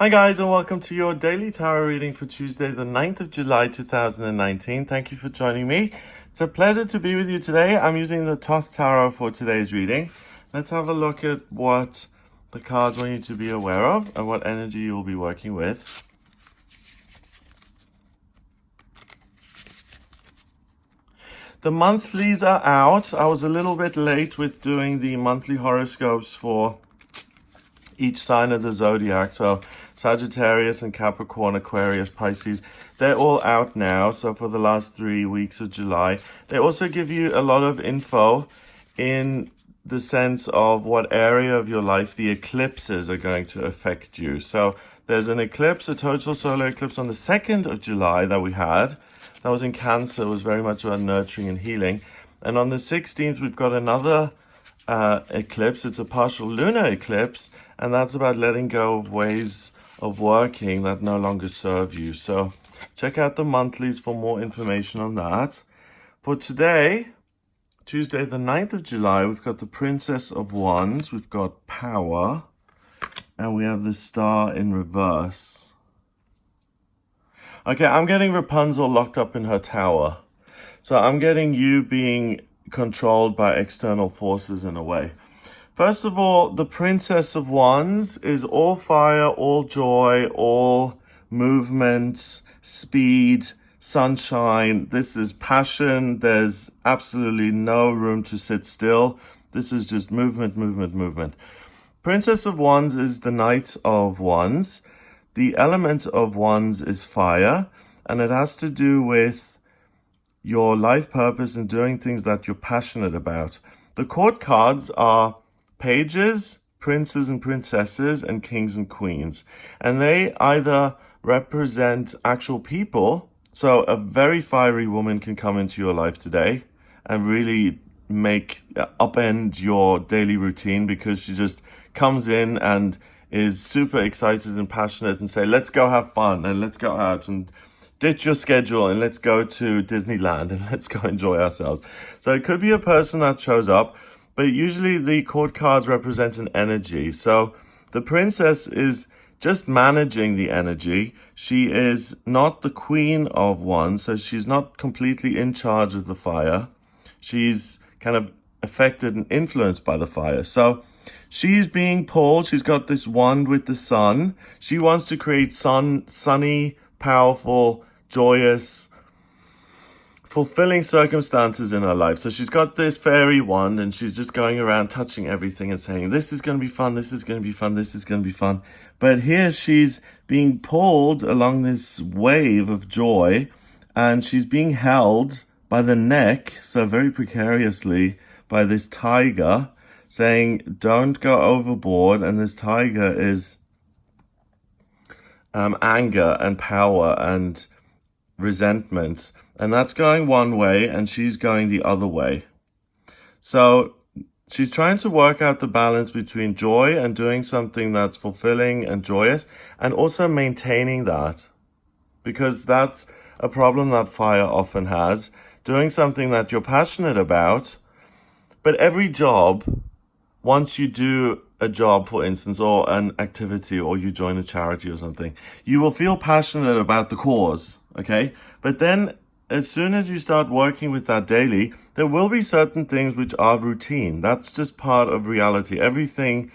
Hi guys, and welcome to your daily tarot reading for Tuesday, the 9th of July 2019. Thank you for joining me. It's a pleasure to be with you today. I'm using the Thoth Tarot for today's reading. Let's have a look at what the cards want you to be aware of and what energy you'll be working with. The monthlies are out. I was a little bit late with doing the monthly horoscopes for each sign of the zodiac. So Sagittarius and Capricorn, Aquarius, Pisces, they're all out now. So for the last 3 weeks of July, they also give you a lot of info in the sense of what area of your life the eclipses are going to affect you. So there's an eclipse, a total solar eclipse on the 2nd of July that we had. That was in Cancer. It was very much about nurturing and healing. And on the 16th, we've got another eclipse. It's a partial lunar eclipse, and that's about letting go of ways of working that no longer serve you. So check out the monthlies for more information on that. For today, Tuesday the 9th of July, we've got the Princess of Wands, we've got Power, and we have the Star in reverse. Okay, I'm getting Rapunzel locked up in her tower. So I'm getting you being controlled by external forces in a way. First of all, the Princess of Wands is all fire, all joy, all movement, speed, sunshine. This is passion. There's absolutely no room to sit still. This is just movement, movement, movement. Princess of Wands is the Knight of Wands. The element of Wands is fire, and it has to do with your life purpose and doing things that you're passionate about. The court cards are pages, princes and princesses, and kings and queens. And they either represent actual people. So a very fiery woman can come into your life today and really upend your daily routine, because she just comes in and is super excited and passionate and say, let's go have fun and let's go out and ditch your schedule and let's go to Disneyland and let's go enjoy ourselves. So it could be a person that shows up, but usually the court cards represent an energy. So the princess is just managing the energy. She is not the queen of wands, so she's not completely in charge of the fire. She's kind of affected and influenced by the fire. So she's being pulled. She's got this wand with the sun. She wants to create sunny, powerful, joyous, fulfilling circumstances in her life. So she's got this fairy wand and she's just going around touching everything and saying, this is going to be fun, this is going to be fun, this is going to be fun. But here she's being pulled along this wave of joy, and she's being held by the neck, so very precariously, by this tiger, saying, don't go overboard. And this tiger is anger and power and resentment. And that's going one way and she's going the other way. So she's trying to work out the balance between joy and doing something that's fulfilling and joyous, and also maintaining that, because that's a problem that fire often has. Doing something that you're passionate about, but every job, once you do a job, for instance, or an activity, or you join a charity or something, you will feel passionate about the cause, okay? But then as soon as you start working with that daily, there will be certain things which are routine. That's just part of reality. Everything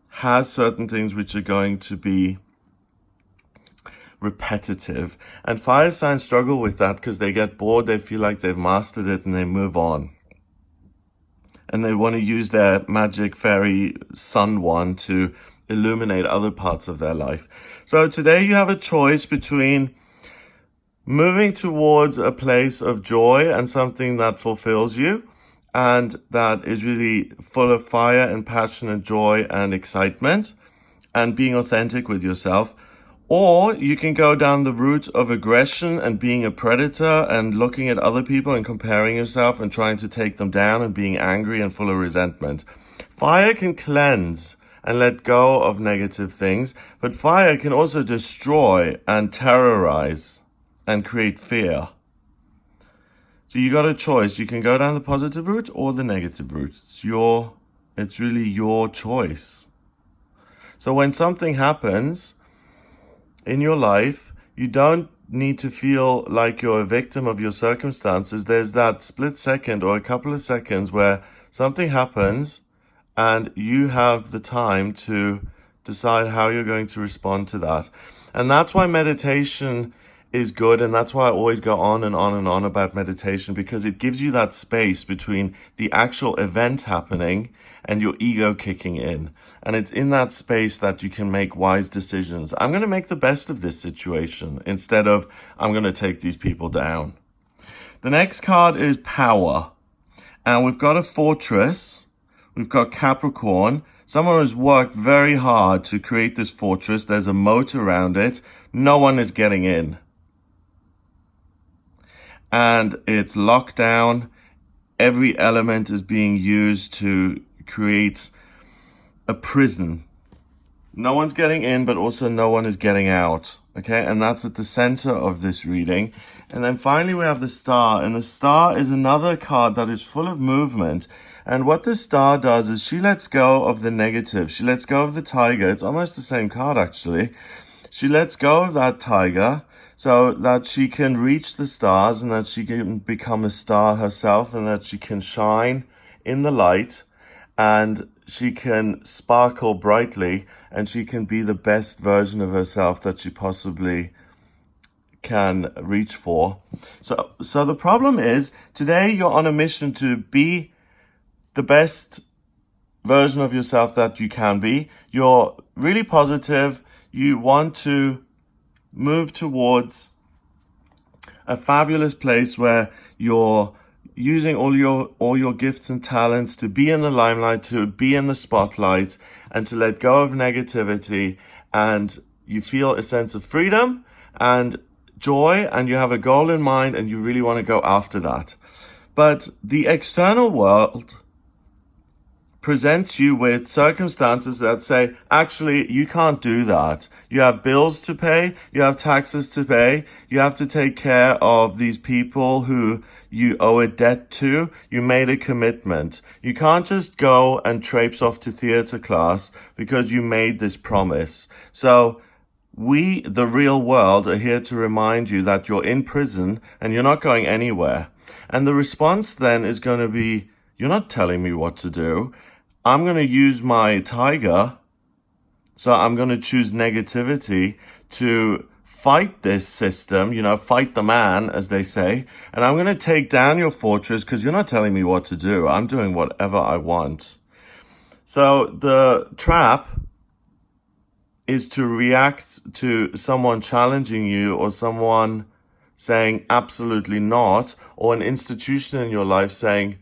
has certain things which are going to be repetitive. And fire signs struggle with that because they get bored, they feel like they've mastered it, and they move on. And they want to use their magic fairy sun wand to illuminate other parts of their life. So today you have a choice between moving towards a place of joy and something that fulfills you and that is really full of fire and passion and joy and excitement and being authentic with yourself. Or you can go down the route of aggression and being a predator and looking at other people and comparing yourself and trying to take them down and being angry and full of resentment. Fire can cleanse and let go of negative things, but fire can also destroy and terrorize and create fear. So you got a choice. You can go down the positive route or the negative route. It's really your choice. So when something happens, in your life, you don't need to feel like you're a victim of your circumstances. There's that split second or a couple of seconds where something happens and you have the time to decide how you're going to respond to that. And that's why meditation is good, and that's why I always go on and on and on about meditation, because it gives you that space between the actual event happening and your ego kicking in. And it's in that space that you can make wise decisions. I'm going to make the best of this situation instead of I'm going to take these people down. The next card is power. And we've got a fortress. We've got Capricorn. Someone has worked very hard to create this fortress. There's a moat around it. No one is getting in. And it's locked down. Every element is being used to create a prison. No one's getting in, but also no one is getting out. Okay, and that's at the center of this reading. And then finally we have the star, and the star is another card that is full of movement. And what the star does is she lets go of the negative. She lets go of the tiger. It's almost the same card, actually. She lets go of that tiger so that she can reach the stars and that she can become a star herself and that she can shine in the light and she can sparkle brightly and she can be the best version of herself that she possibly can reach for. So the problem is, today you're on a mission to be the best version of yourself that you can be. You're really positive. You want to move towards a fabulous place where you're using all your gifts and talents to be in the limelight, to be in the spotlight, and to let go of negativity. And you feel a sense of freedom and joy, and you have a goal in mind, and you really want to go after that. But the external world presents you with circumstances that say, actually, you can't do that. You have bills to pay, you have taxes to pay, you have to take care of these people who you owe a debt to. You made a commitment. You can't just go and traipse off to theater class because you made this promise. So we, the real world, are here to remind you that you're in prison and you're not going anywhere. And the response then is going to be, you're not telling me what to do. I'm going to use my tiger. So I'm going to choose negativity to fight this system, fight the man, as they say. And I'm going to take down your fortress because you're not telling me what to do. I'm doing whatever I want. So the trap is to react to someone challenging you or someone saying absolutely not, or an institution in your life saying,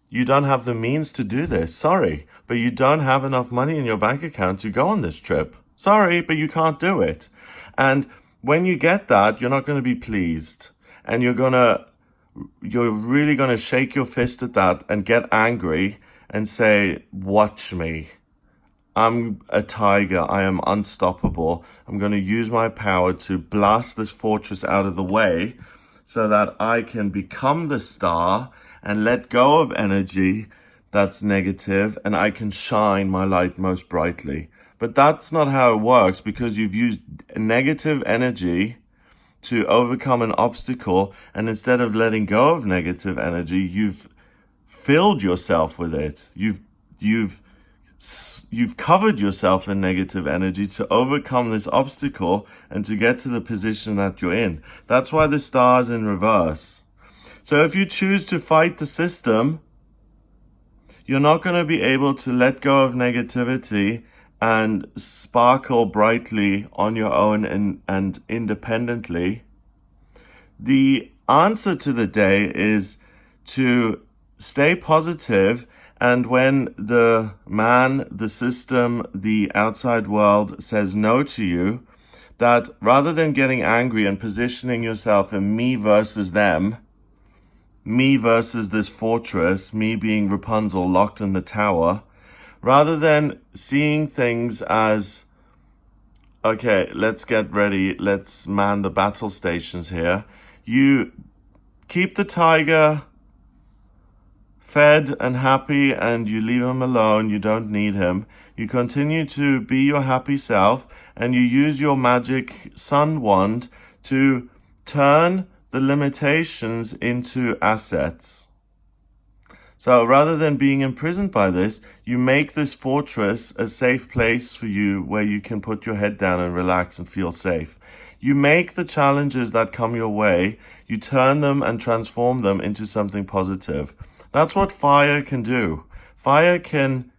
you don't have the means to do this. Sorry, but you don't have enough money in your bank account to go on this trip. Sorry, but you can't do it. And when you get that, you're not going to be pleased. And you're really going to shake your fist at that and get angry and say, watch me. I'm a tiger. I am unstoppable. I'm going to use my power to blast this fortress out of the way so that I can become the star and let go of energy that's negative, and I can shine my light most brightly. But that's not how it works, because you've used negative energy to overcome an obstacle, and instead of letting go of negative energy, you've filled yourself with it. You've covered yourself in negative energy to overcome this obstacle and to get to the position that you're in. That's why the star is in reverse. So if you choose to fight the system, you're not going to be able to let go of negativity and sparkle brightly on your own and independently. The answer to the day is to stay positive, and when the man, the system, the outside world says no to you, that rather than getting angry and positioning yourself in me versus them, me versus this fortress, me being Rapunzel locked in the tower, rather than seeing things as, okay, let's get ready, let's man the battle stations here, you keep the tiger fed and happy and you leave him alone, you don't need him. You continue to be your happy self and you use your magic sun wand to turn the limitations into assets. So rather than being imprisoned by this, you make this fortress a safe place for you where you can put your head down and relax and feel safe. You make the challenges that come your way, you turn them and transform them into something positive. That's what fire can do. Fire can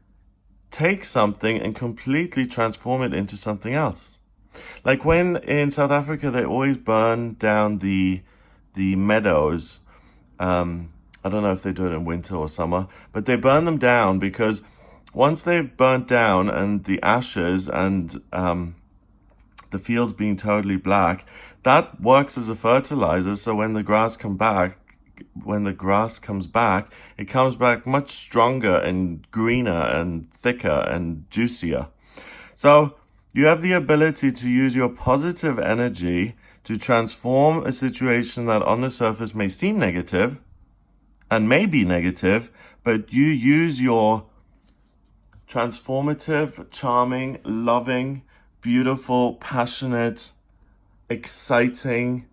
take something and completely transform it into something else. Like when in South Africa, they always burn down the meadows. I don't know if they do it in winter or summer, but they burn them down because once they've burnt down and the ashes and the fields being totally black, that works as a fertilizer. So when the grass comes back, it comes back much stronger and greener and thicker and juicier. So you have the ability to use your positive energy to transform a situation that on the surface may seem negative and may be negative, but you use your transformative, charming, loving, beautiful, passionate, exciting,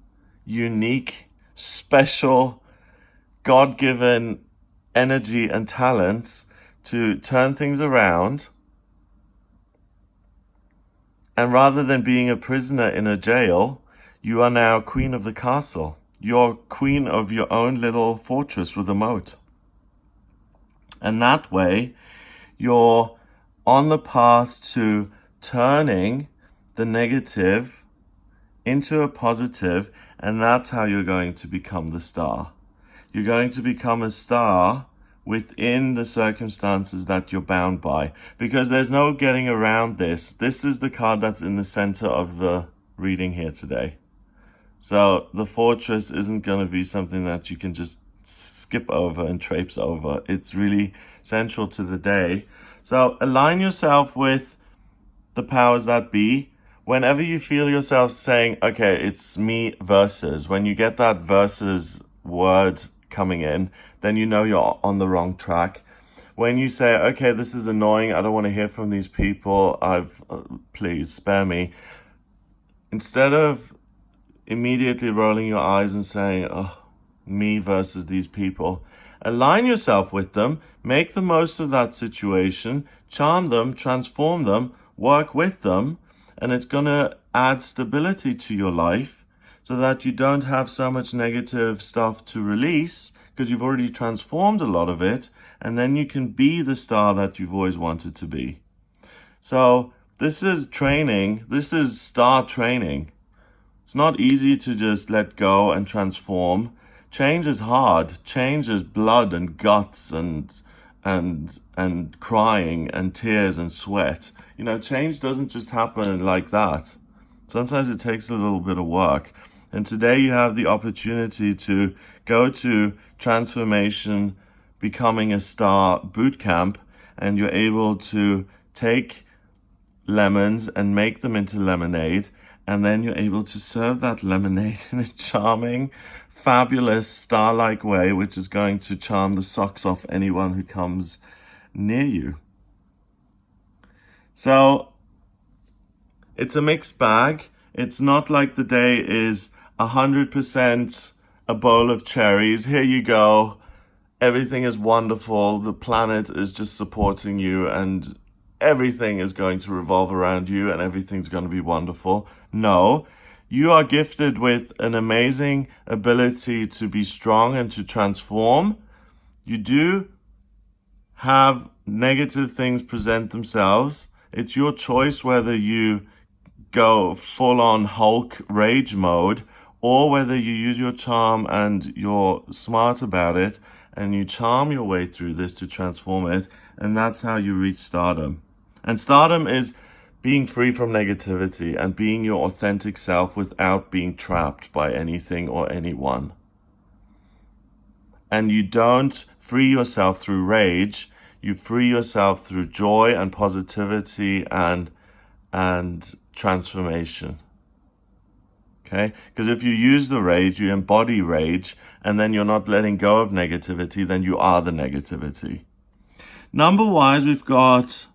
unique, special, God-given energy and talents to turn things around. And rather than being a prisoner in a jail, you are now queen of the castle. You're queen of your own little fortress with a moat. And that way, you're on the path to turning the negative into a positive, and that's how you're going to become the star. You're going to become a star within the circumstances that you're bound by, because there's no getting around this. This is the card that's in the center of the reading here today. So the fortress isn't going to be something that you can just skip over and traipse over. It's really central to the day. So align yourself with the powers that be. Whenever you feel yourself saying, okay, it's me versus, when you get that versus word coming in, then you know you're on the wrong track. When you say, okay, this is annoying, I don't want to hear from these people, please spare me. Instead of immediately rolling your eyes and saying, oh, me versus these people, align yourself with them, make the most of that situation, charm them, transform them, work with them, and it's going to add stability to your life so that you don't have so much negative stuff to release because you've already transformed a lot of it, and then you can be the star that you've always wanted to be. So this is training. This is star training. It's not easy to just let go and transform. Change is hard. Change is blood and guts and crying and tears and sweat. You know, change doesn't just happen like that. Sometimes it takes a little bit of work. And today you have the opportunity to go to Transformation Becoming a Star Bootcamp, and you're able to take lemons and make them into lemonade, and then you're able to serve that lemonade in a charming, fabulous, star-like way, which is going to charm the socks off anyone who comes near you. So it's a mixed bag. It's not like the day is 100% a bowl of cherries. Here you go. Everything is wonderful. The planet is just supporting you and everything is going to revolve around you and everything's going to be wonderful. No, you are gifted with an amazing ability to be strong and to transform. You do have negative things present themselves. It's your choice whether you go full on Hulk rage mode or whether you use your charm and you're smart about it and you charm your way through this to transform it. And that's how you reach stardom. And stardom is being free from negativity and being your authentic self without being trapped by anything or anyone. And you don't free yourself through rage. You free yourself through joy and positivity and transformation. Okay? Because if you use the rage, you embody rage, and then you're not letting go of negativity, then you are the negativity. Number-wise, we've got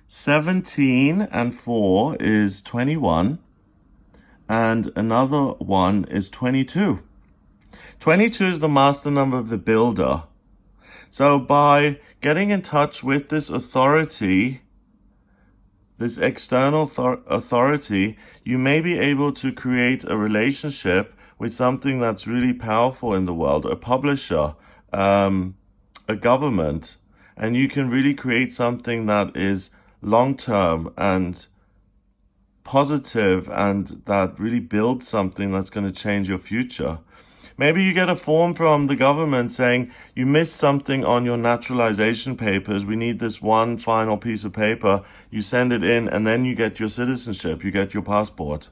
17 and 4 is 21, and another one is 22. 22 is the master number of the builder. So by getting in touch with this authority, this external authority, you may be able to create a relationship with something that's really powerful in the world, a publisher, a government, and you can really create something that is long-term and positive and that really builds something that's going to change your future. Maybe you get a form from the government saying you missed something on your naturalization papers. We need this one final piece of paper. You send it in and then you get your citizenship. You get your passport.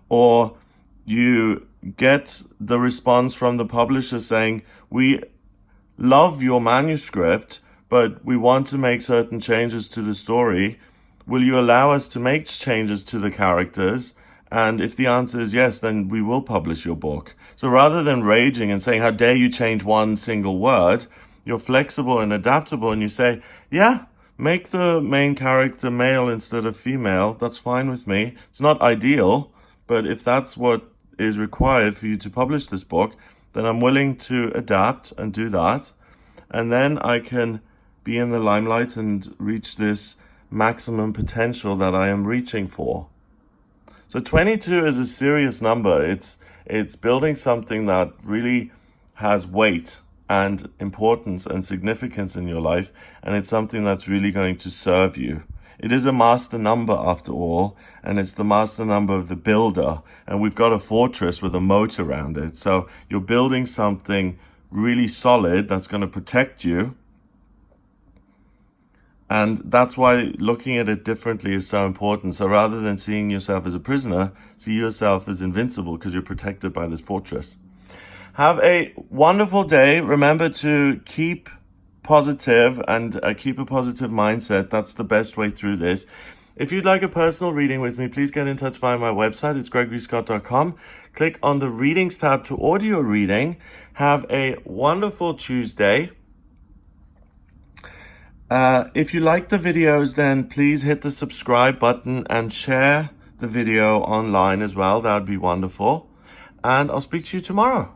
Or you get the response from the publisher saying, we love your manuscript, but we want to make certain changes to the story. Will you allow us to make changes to the characters? And if the answer is yes, then we will publish your book. So rather than raging and saying, how dare you change one single word, you're flexible and adaptable and you say, yeah, make the main character male instead of female. That's fine with me. It's not ideal, but if that's what is required for you to publish this book, then I'm willing to adapt and do that. And then I can be in the limelight and reach this maximum potential that I am reaching for. So 22 is a serious number. It's building something that really has weight and importance and significance in your life, and it's something that's really going to serve you. It is a master number after all, and it's the master number of the builder, and we've got a fortress with a moat around it. So you're building something really solid that's going to protect you. And that's why looking at it differently is so important. So rather than seeing yourself as a prisoner, see yourself as invincible because you're protected by this fortress. Have a wonderful day. Remember to keep positive and keep a positive mindset. That's the best way through this. If you'd like a personal reading with me, please get in touch via my website. It's gregoryscott.com. Click on the readings tab to order your reading. Have a wonderful Tuesday. If you like the videos, then please hit the subscribe button and share the video online as well. That would be wonderful. And I'll speak to you tomorrow.